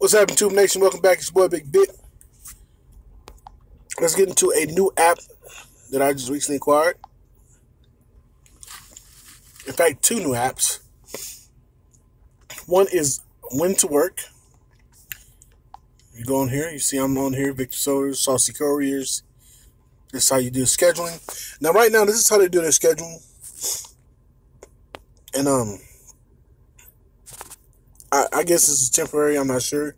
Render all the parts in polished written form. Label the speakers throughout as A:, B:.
A: What's happening, Tube Nation? Welcome back. It's your boy Big Bit. Let's get into a new app that I just recently acquired. In fact, two new apps. One is WhenToWork. You go on here, you see I'm on here, Victor Sodas, Saucey Couriers. This is how you do scheduling. Now, right now, this is how they do their scheduling. And I guess this is temporary. I'm not sure.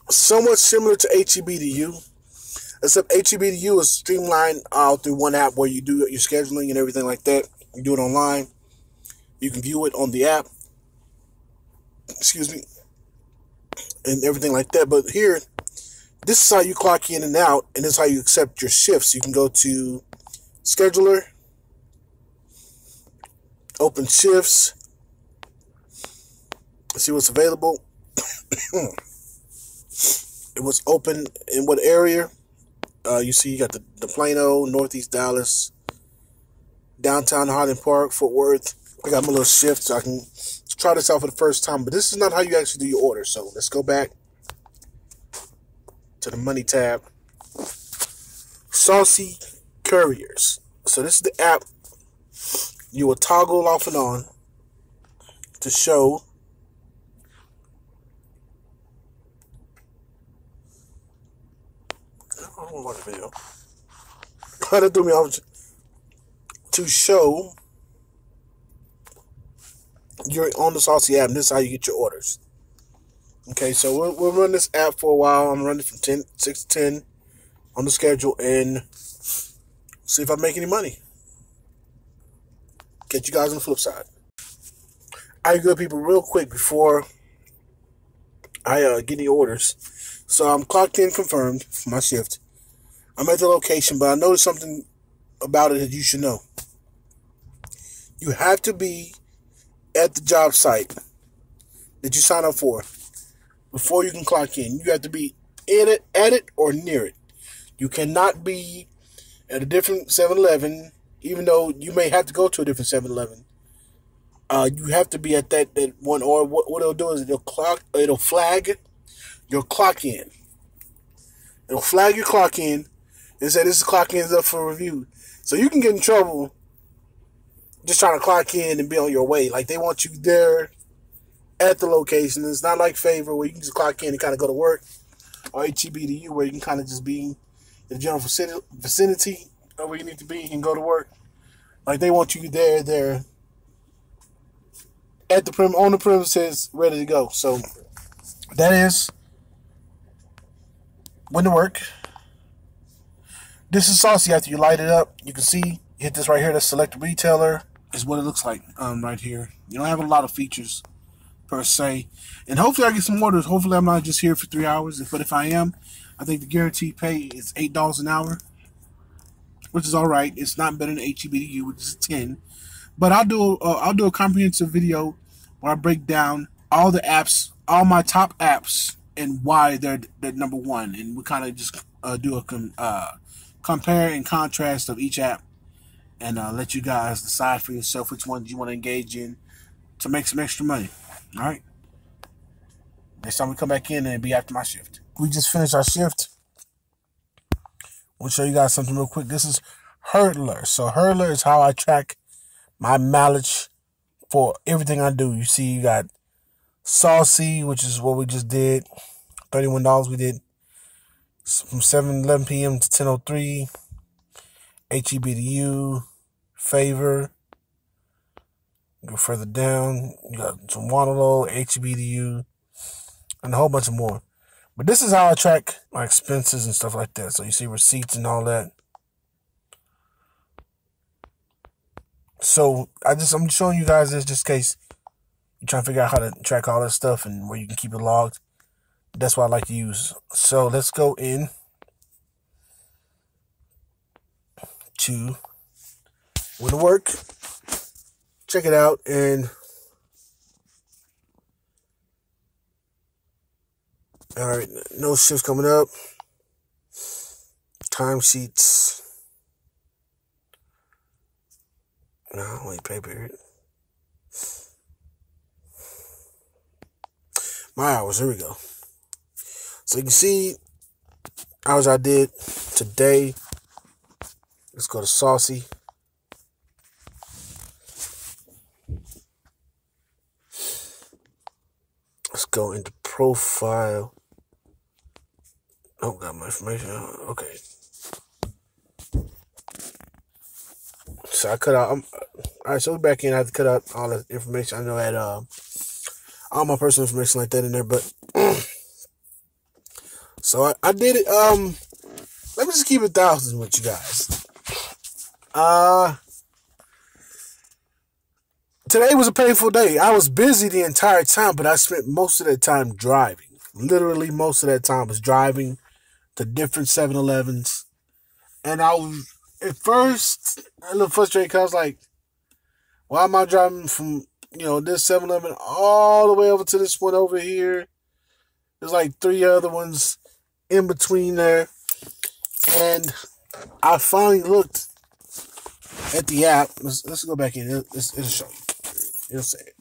A: Somewhat similar to HEB2U, except HEB2U is streamlined out through one app where you do your scheduling and everything like that. You do it online. You can view it on the app. Excuse me. And everything like that. But here, this is how you clock in and out, and this is how you accept your shifts. You can go to Scheduler, open shifts, see what's available. It was open in what area? You see you got the Plano, Northeast Dallas, downtown Highland Park, Fort Worth. I got my little shift so I can try this out for the first time. But this is not how you actually do your order. So let's go back to the money tab. Saucey Couriers. So this is the app you will toggle off and on to show I don't want the video. Kind of threw me off to show you're on the Saucey app, and this is how you get your orders. Okay, so we'll run this app for a while. I'm running from 6 to 10 on the schedule and see if I make any money. Catch you guys on the flip side. All right, good people, real quick before I get any orders. So I'm clocked in, confirmed for my shift. I'm at the location, but I noticed something about it that you should know. You have to be at the job site that you sign up for before you can clock in. You have to be at it or near it. You cannot be at a different 7-Eleven, even though you may have to go to a different 7-Eleven. You have to be at that one, or what it'll do is it'll flag your clock in. It'll flag your clock in and say this clock in is up for review. So you can get in trouble just trying to clock in and be on your way. Like, they want you there at the location. It's not like Favor where you can just clock in and kind of go to work, or HEB2U where you can kind of just be in the general vicinity of where you need to be and go to work. Like, they want you there at the on the premises, ready to go. So that is WhenToWork. This is Saucey. After you light it up, you can see, hit this right here, that's select retailer, is what it looks like right here. You don't have a lot of features per se. And hopefully I get some orders. Hopefully I'm not just here for 3 hours. But if I am, I think the guaranteed pay is $8 an hour, which is alright. It's not better than HEB2U, which is 10. But I'll do a comprehensive video where I break down all the apps, all my top apps, and why they're number one. And we kind of just do a compare and contrast of each app, and let you guys decide for yourself which ones you want to engage in to make some extra money. All right. Next time we come back in, and it'll be after my shift. We just finished our shift. We'll show you guys something real quick. This is Hurdler. So Hurdler is how I track my mileage for everything I do. You see, you got Saucey, which is what we just did. $31 we did from 7:11 p.m. to 10:03. HEB2U, Favor. Go further down, you got some wonolo, HEB2U, and a whole bunch of more. But this is how I track my expenses and stuff like that. So you see receipts and all that. So I'm just showing you guys this just in case you're trying to figure out how to track all that stuff and where you can keep it logged. That's what I like to use. So let's go in to WhenToWork. Check it out, and all right, no shifts coming up. Timesheets. No, only pay period. My hours. Here we go. So you can see hours I did today. Let's go to Saucey. Let's go into profile. Oh, got my information. Okay. So I cut out. All right, so we're back in. I have to cut out all the information. I know I had all my personal information like that in there, but so I did it. Let me just keep 1,000 with you guys. Today was a painful day. I was busy the entire time, but I spent most of that time driving. Literally, most of that time was driving to different 7-Elevens. And I was, at first, a little frustrated because I was like, why am I driving from, this 7-Eleven all the way over to this one over here? There's like 3 other ones in between there. And I finally looked at the app. Let's go back in. It'll show you. It'll say it.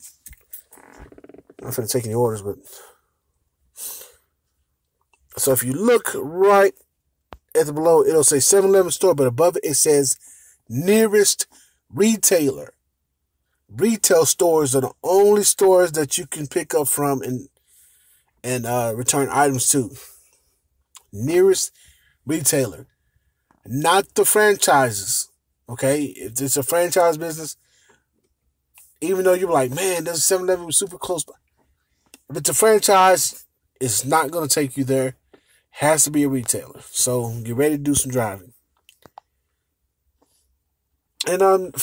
A: I'm not going to take any orders, but so if you look right at the below, it'll say 7-Eleven store, but above it says nearest retailer. Retail stores are the only stores that you can pick up from and return items to. Nearest retailer, not the franchises. Okay, if it's a franchise business, even though you're like, man, there's a 7-Eleven super close by. If it's a franchise, it's not going to take you there. Has to be a retailer. So get ready to do some driving. And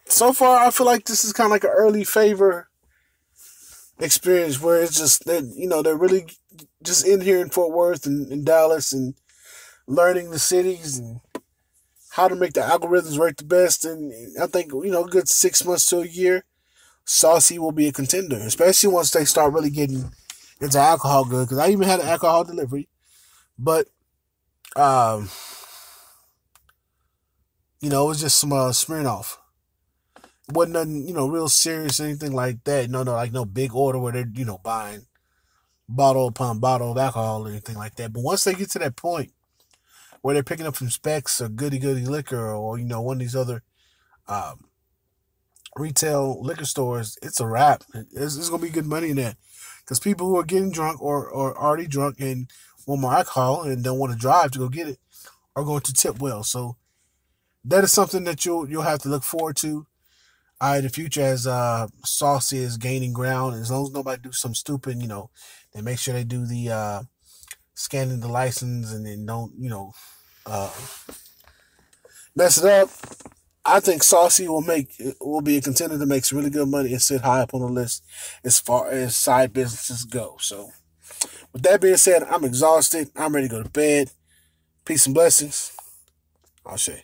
A: so far, I feel like this is kind of like an early favor experience where it's just that they're really just in here in Fort Worth and Dallas and learning the cities and how to make the algorithms work the best. And I think a good 6 months to a year, Saucey will be a contender, especially once they start really getting into alcohol good. Because I even had an alcohol delivery, but it was just some Smirnoff. It wasn't nothing real serious or anything like that. No big order where they're buying bottle upon bottle of alcohol or anything like that. But once they get to that point where they're picking up some Specs or goody liquor or one of these other retail liquor stores, it's a wrap. There's going to be good money in that. Because people who are getting drunk or already drunk and want more alcohol and don't want to drive to go get it are going to tip well. So that is something that you'll have to look forward to in the future as Saucey is gaining ground. As long as nobody do something stupid, they make sure they do the scanning the license and then don't mess it up. I think Saucey will be a contender to make some really good money and sit high up on the list as far as side businesses go. So, with that being said, I'm exhausted. I'm ready to go to bed. Peace and blessings. I'll show you.